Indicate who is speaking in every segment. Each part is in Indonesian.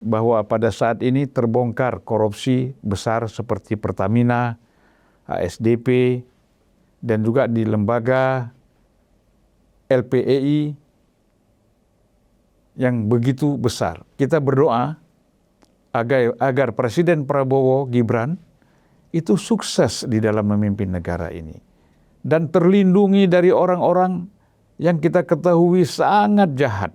Speaker 1: bahwa pada saat ini terbongkar korupsi besar seperti Pertamina, ASDP, dan juga di lembaga LPEI yang begitu besar. Kita berdoa agar Presiden Prabowo Gibran itu sukses di dalam memimpin negara ini dan terlindungi dari orang-orang yang kita ketahui sangat jahat.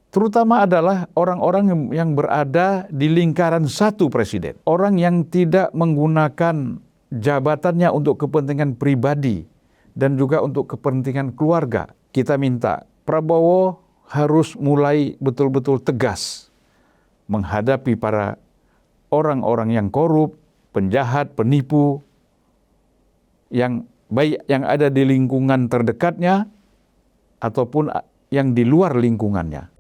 Speaker 1: Terutama adalah orang-orang yang berada di lingkaran satu presiden. Orang yang tidak menggunakan jabatannya untuk kepentingan pribadi dan juga untuk kepentingan keluarga. Kita minta Prabowo harus mulai betul-betul tegas menghadapi para orang-orang yang korup, penjahat, penipu, yang baik yang ada di lingkungan terdekatnya ataupun yang di luar lingkungannya.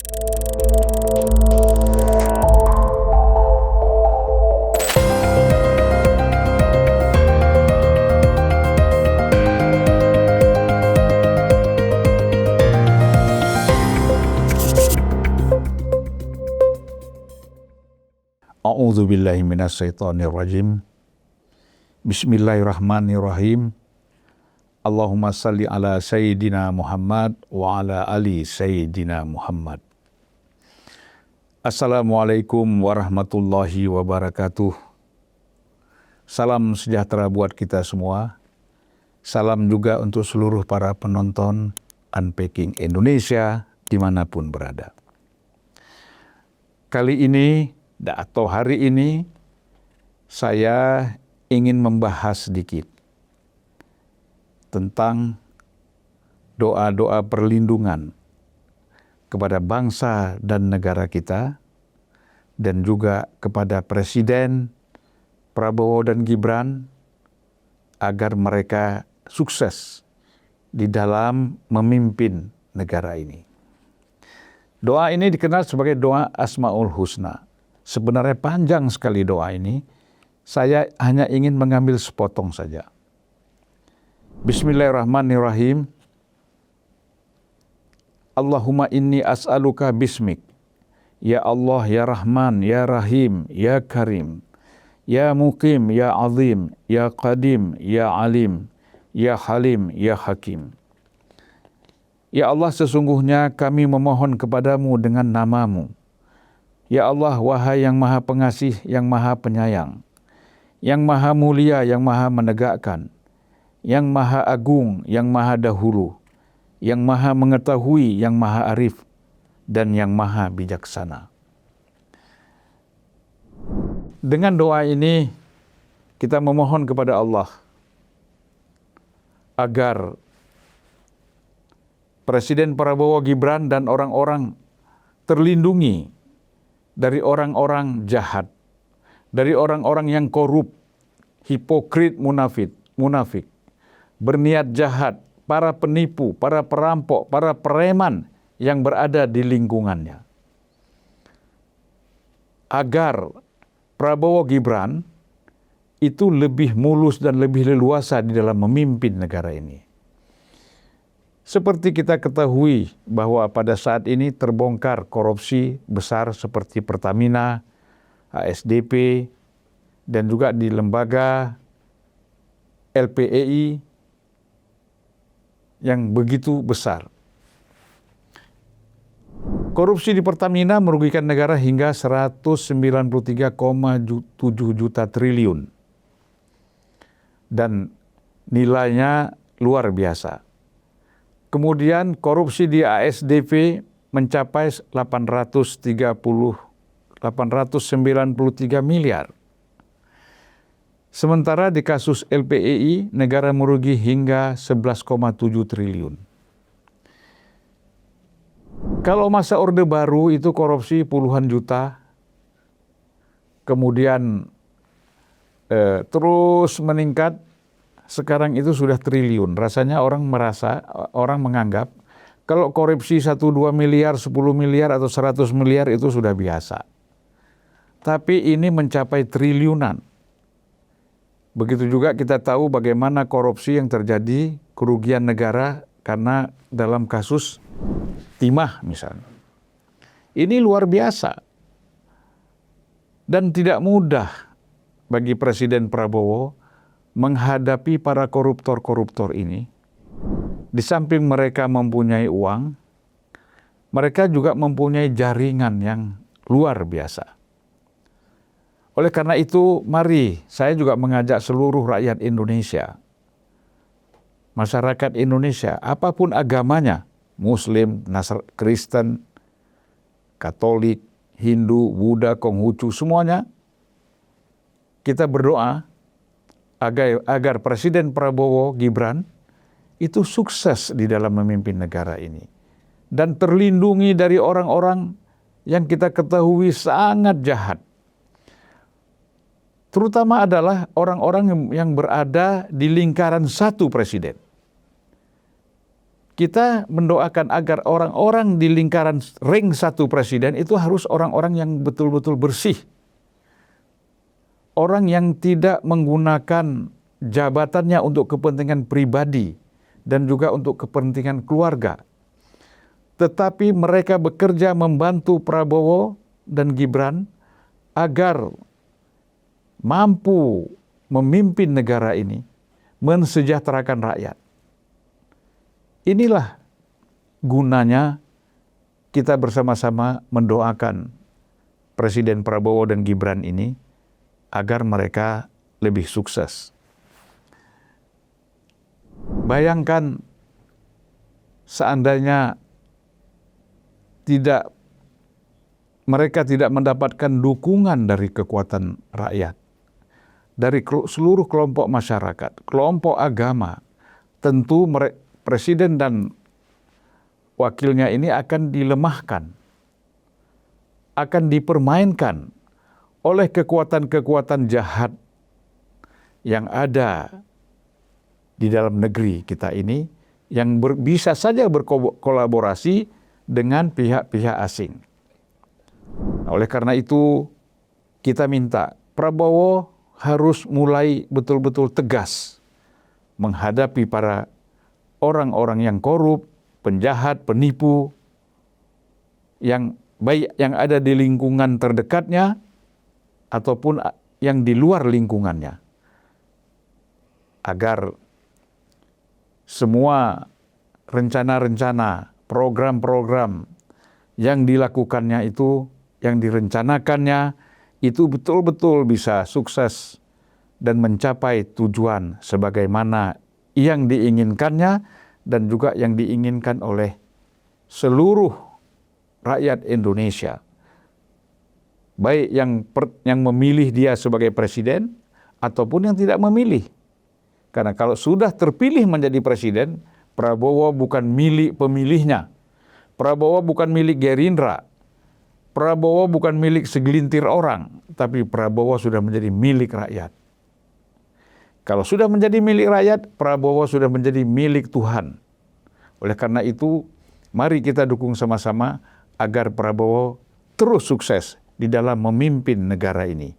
Speaker 1: A'udzu billahi minasyaitonir rajim. Bismillahirrahmanirrahim. Allahumma salli ala sayyidina Muhammad wa ala ali sayyidina Muhammad. Assalamualaikum warahmatullahi wabarakatuh. Salam sejahtera buat kita semua. Salam juga untuk seluruh para penonton Unpacking Indonesia dimanapun berada. Kali ini atau hari ini saya ingin membahas sedikit tentang doa-doa perlindungan kepada bangsa dan negara kita dan juga kepada Presiden Prabowo dan Gibran agar mereka sukses di dalam memimpin negara ini. Doa ini dikenal sebagai doa Asmaul Husna. Sebenarnya panjang sekali doa ini. Saya hanya ingin mengambil sepotong saja. Bismillahirrahmanirrahim. Allahumma inni as'aluka bismik. Ya Allah, ya Rahman, ya Rahim, ya Karim. Ya Muqim, ya Azim, ya Qadim, ya Alim, ya Halim, ya Hakim. Ya Allah, sesungguhnya kami memohon kepadamu dengan namamu. Ya Allah, wahai yang maha pengasih, yang maha penyayang, yang maha mulia, yang maha menegakkan, yang maha agung, yang maha dahulu, yang maha mengetahui, yang maha arif, dan yang maha bijaksana. Dengan doa ini, kita memohon kepada Allah agar Presiden Prabowo Gibran dan orang-orang terlindungi dari orang-orang jahat, dari orang-orang yang korup, hipokrit, munafik, berniat jahat, para penipu, para perampok, para preman yang berada di lingkungannya. Agar Prabowo Gibran itu lebih mulus dan lebih leluasa di dalam memimpin negara ini. Seperti kita ketahui bahwa pada saat ini terbongkar korupsi besar seperti Pertamina, ASDP, dan juga di lembaga LPEI yang begitu besar. Korupsi di Pertamina merugikan negara hingga 193,7 juta triliun. Dan nilainya luar biasa. Kemudian korupsi di ASDP mencapai 893 miliar. Sementara di kasus LPEI, negara merugi hingga 11,7 triliun. Kalau masa Orde Baru itu korupsi puluhan juta, kemudian terus meningkat, sekarang itu sudah triliun. Rasanya orang menganggap kalau korupsi 1-2 miliar, 10 miliar atau 100 miliar itu sudah biasa. Tapi ini mencapai triliunan. Begitu juga kita tahu bagaimana korupsi yang terjadi, kerugian negara karena dalam kasus timah misalnya. Ini luar biasa. Dan tidak mudah bagi Presiden Prabowo menghadapi para koruptor-koruptor ini. Di samping mereka mempunyai uang, mereka juga mempunyai jaringan yang luar biasa. Oleh karena itu, mari saya juga mengajak seluruh rakyat Indonesia, masyarakat Indonesia, apapun agamanya, Muslim, Kristen, Katolik, Hindu, Buddha, Konghucu, semuanya, kita berdoa agar Presiden Prabowo Gibran itu sukses di dalam memimpin negara ini. Dan terlindungi dari orang-orang yang kita ketahui sangat jahat. Terutama adalah orang-orang yang berada di lingkaran satu presiden. Kita mendoakan agar orang-orang di lingkaran ring satu presiden itu harus orang-orang yang betul-betul bersih. Orang yang tidak menggunakan jabatannya untuk kepentingan pribadi dan juga untuk kepentingan keluarga. Tetapi mereka bekerja membantu Prabowo dan Gibran agar mampu memimpin negara ini, mensejahterakan rakyat. Inilah gunanya kita bersama-sama mendoakan Presiden Prabowo dan Gibran ini agar mereka lebih sukses. Bayangkan seandainya mereka tidak mendapatkan dukungan dari kekuatan rakyat, dari seluruh kelompok masyarakat, kelompok agama, tentu presiden dan wakilnya ini akan dilemahkan, akan dipermainkan oleh kekuatan-kekuatan jahat yang ada di dalam negeri kita ini, yang bisa saja berkolaborasi dengan pihak-pihak asing. Oleh karena itu, kita minta Prabowo harus mulai betul-betul tegas menghadapi para orang-orang yang korup, penjahat, penipu, yang baik yang ada di lingkungan terdekatnya ataupun yang di luar lingkungannya. Agar semua rencana-rencana, program-program yang dilakukannya itu, yang direncanakannya itu betul-betul bisa sukses dan mencapai tujuan sebagaimana yang diinginkannya dan juga yang diinginkan oleh seluruh rakyat Indonesia. Baik yang memilih dia sebagai presiden ataupun yang tidak memilih. Karena kalau sudah terpilih menjadi presiden, Prabowo bukan milik pemilihnya. Prabowo bukan milik Gerindra. Prabowo bukan milik segelintir orang, tapi Prabowo sudah menjadi milik rakyat. Kalau sudah menjadi milik rakyat, Prabowo sudah menjadi milik Tuhan. Oleh karena itu, mari kita dukung sama-sama agar Prabowo terus sukses di dalam memimpin negara ini.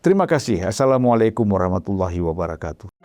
Speaker 1: Terima kasih. Assalamualaikum warahmatullahi wabarakatuh.